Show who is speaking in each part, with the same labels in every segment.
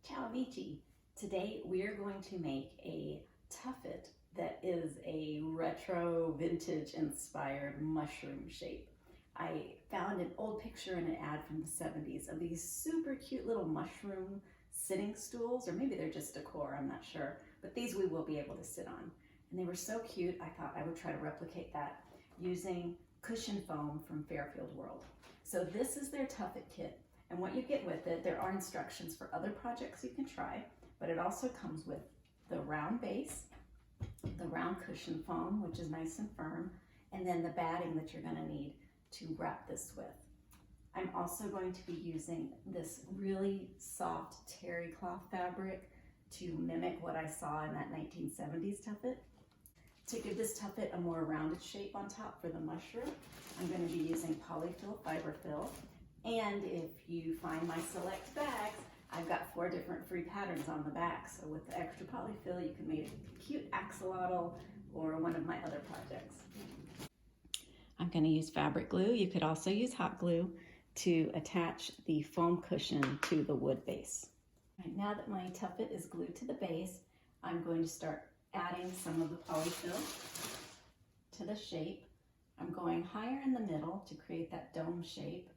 Speaker 1: Ciao amici! Today we are going to make a tuffet that is a retro vintage inspired mushroom shape. I found an old picture in an ad from the 70s of these super cute little mushroom sitting stools, or maybe they're just decor, I'm not sure, but these we will be able to sit on. And they were so cute, I thought I would try to replicate that using cushion foam from Fairfield World. So this is their tuffet kit. And what you get with it, there are instructions for other projects you can try, but it also comes with the round base, the round cushion foam, which is nice and firm, and then the batting that you're gonna need to wrap this with. I'm also going to be using this really soft terry cloth fabric to mimic what I saw in that 1970s tuffet. To give this tuffet a more rounded shape on top for the mushroom, I'm going to be using polyfill fiber fill. And if you find my select bags, I've got 4 different free patterns on the back. So with the extra polyfill, you can make a cute axolotl or one of my other projects. I'm going to use fabric glue. You could also use hot glue to attach the foam cushion to the wood base. Right, now that my tuffet is glued to the base, I'm going to start adding some of the polyfill to the shape. I'm going higher in the middle to create that dome shape.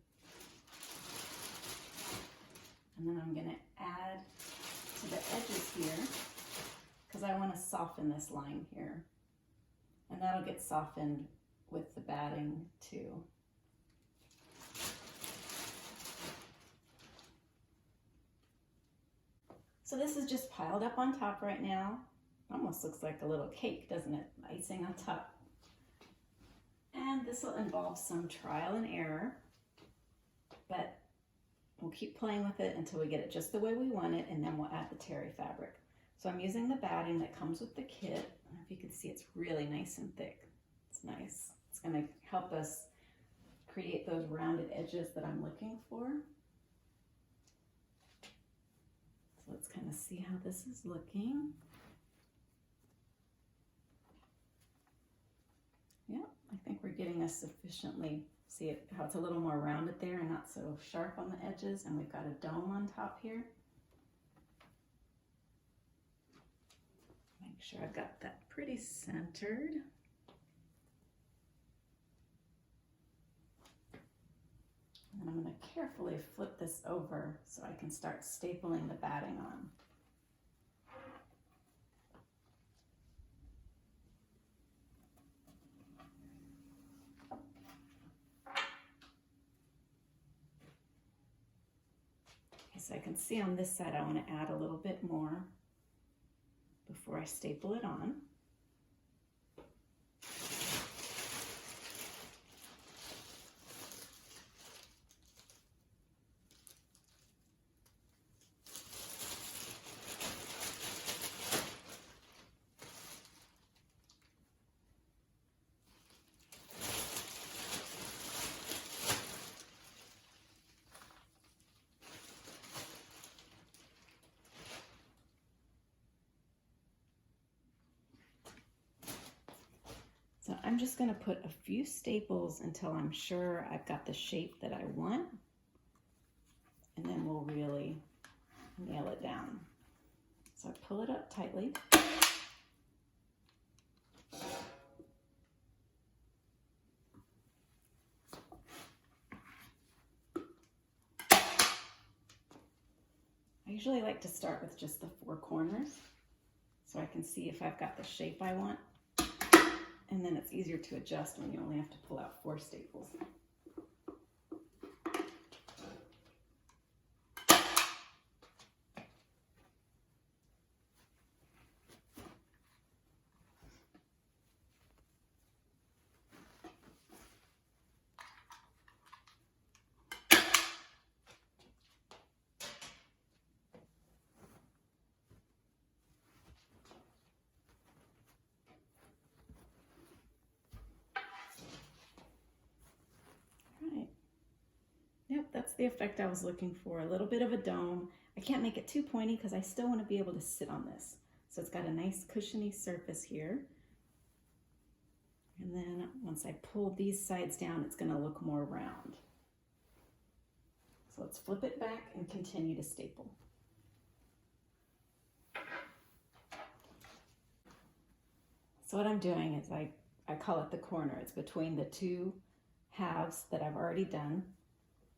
Speaker 1: And then I'm going to add to the edges here because I want to soften this line here. And that'll get softened with the batting too. So this is just piled up on top right now. Almost looks like a little cake, doesn't it? Icing on top. And this will involve some trial and error, but we'll keep playing with it until we get it just the way we want it, and then we'll add the terry fabric. So I'm using the batting that comes with the kit. I don't know if you can see, it's really nice and thick. It's nice. It's going to help us create those rounded edges that I'm looking for. So let's kind of see how this is looking. Yeah, I think we're getting a sufficiently, see it, how it's a little more rounded there and not so sharp on the edges, and we've got a dome on top here. Make sure I've got that pretty centered. And I'm going to carefully flip this over so I can start stapling the batting on. So I can see on this side I want to add a little bit more before I staple it on. So I'm just going to put a few staples until I'm sure I've got the shape that I want, and then we'll really nail it down. So I pull it up tightly. I usually like to start with just the 4 corners so I can see if I've got the shape I want. And then it's easier to adjust when you only have to pull out 4 staples. Yep, that's the effect I was looking for. A little bit of a dome. I can't make it too pointy because I still want to be able to sit on this. So it's got a nice cushiony surface here. And then once I pull these sides down, it's going to look more round. So let's flip it back and continue to staple. So what I'm doing is I call it the corner. It's between the two halves that I've already done.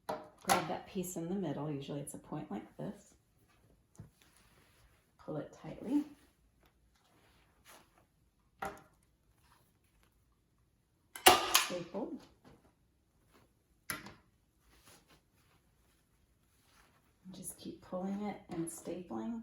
Speaker 1: Grab that piece in the middle. Usually it's a point like this. Pull it tightly. Staple. Just keep pulling it and stapling.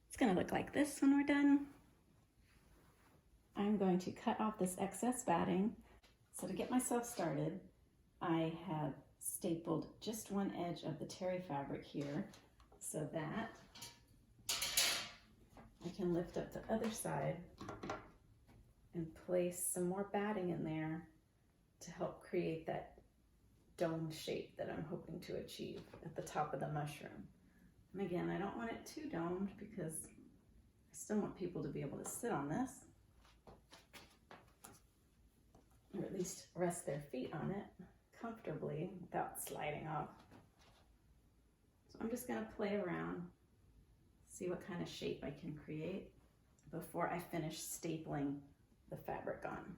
Speaker 1: It's going to look like this when we're done. I'm going to cut off this excess batting. So to get myself started, I have stapled just one edge of the terry fabric here so that I can lift up the other side and place some more batting in there to help create that dome shape that I'm hoping to achieve at the top of the mushroom. And again, I don't want it too domed because I still want people to be able to sit on this, or at least rest their feet on it comfortably without sliding off. So I'm just going to play around, see what kind of shape I can create before I finish stapling the fabric on.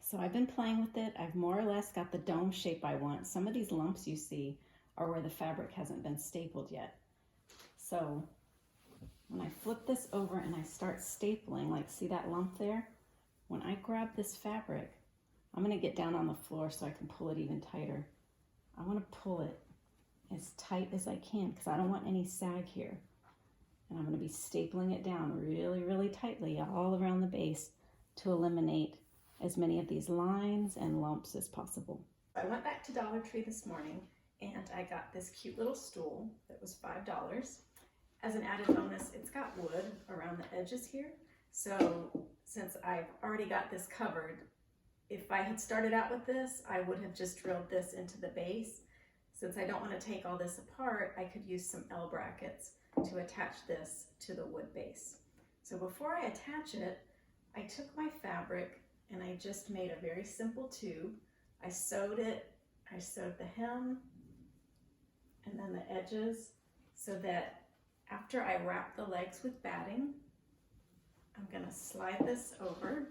Speaker 1: So I've been playing with it. I've more or less got the dome shape I want. Some of these lumps you see are where the fabric hasn't been stapled yet. So when I flip this over and I start stapling, like see that lump there? When I grab this fabric, I'm going to get down on the floor so I can pull it even tighter. I want to pull it as tight as I can because I don't want any sag here. And I'm going to be stapling it down really, really tightly all around the base to eliminate as many of these lines and lumps as possible. I went back to Dollar Tree this morning and I got this cute little stool that was $5. As an added bonus, it's got wood around the edges here. So since I've already got this covered, if I had started out with this, I would have just drilled this into the base. Since I don't want to take all this apart, I could use some L brackets to attach this to the wood base. So before I attach it, I took my fabric and I just made a very simple tube. I sewed it, I sewed the hem and then the edges so that after I wrap the legs with batting, I'm going to slide this over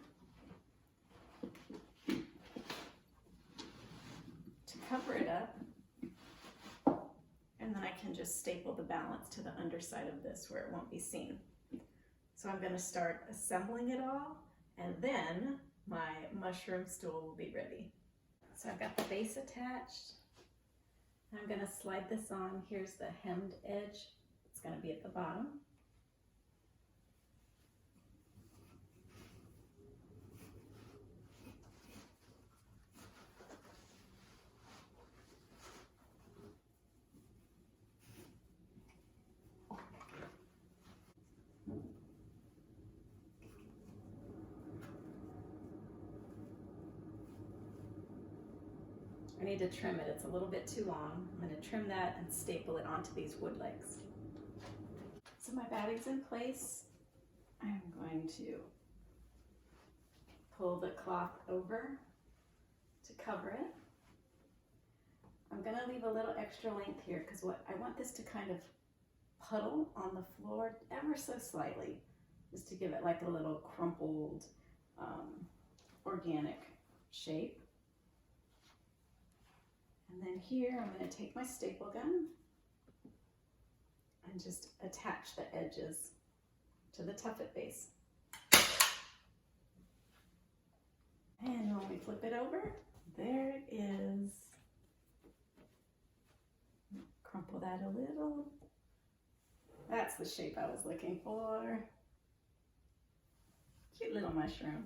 Speaker 1: to cover it up, and then I can just staple the balance to the underside of this where it won't be seen. So I'm going to start assembling it all, and then my mushroom stool will be ready. So I've got the base attached. I'm going to slide this on. Here's the hemmed edge. It's going to be at the bottom. I need to trim it. It's a little bit too long. I'm going to trim that and staple it onto these wood legs. So my batting's in place. I'm going to pull the cloth over to cover it. I'm going to leave a little extra length here because what I want this to kind of puddle on the floor ever so slightly, just to give it like a little crumpled organic shape. And then here I'm going to take my staple gun and just attach the edges to the tuffet base. And when we flip it over, there it is. Crumple that a little. That's the shape I was looking for. Cute little mushroom.